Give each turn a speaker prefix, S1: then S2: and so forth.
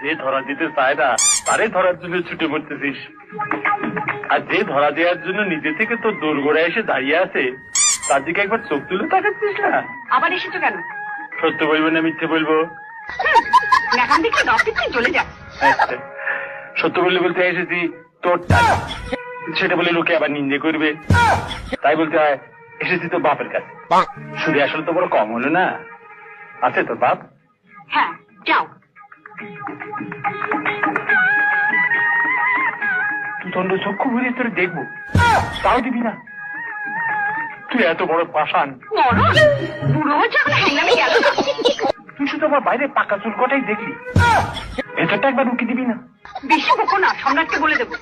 S1: যে ধরা দিতে চায় না তারে ধরার জন্য ছুটে পড়তেছিস, আর যে ধরা দেওয়ার জন্য নিজে থেকে তো দোরগোড়ায় এসে দাঁড়িয়ে আছে তার দিকে একবার চোখ তুলে তাকাচ্ছিস না?
S2: আবার এসেছো কেন?
S1: সত্য বলবো না মিথ্যে বলবো?
S2: এখন দেখলে দশটি চলে যা।
S1: আচ্ছা, সত্য বললে বলতে এসেছি তোর টাকা, সেটা বলে লোকে আবার নিন্দে করবে, তাই বলতে হয় এসেছি তো বাপের কাছে। শুধু আসলে তো বড় কম হলো না, আছে তোর বাপ?
S2: হ্যাঁ যাও।
S1: তুই তন্ড চক্ষু ঘুরে তোর দেখবো, তাও দিবি না? তুই এত বড় পাষাণ,
S2: বুড়ো হচ্ছে এখন হ্যাংলামে গেল।
S1: তুই শুধু আমার বাইরে পাকা চুল কটাই দেখলি, ভেতরটা একবার রুকি দিবি না?
S2: বেশি বকো না, সম্রাটকে বলে দেবো।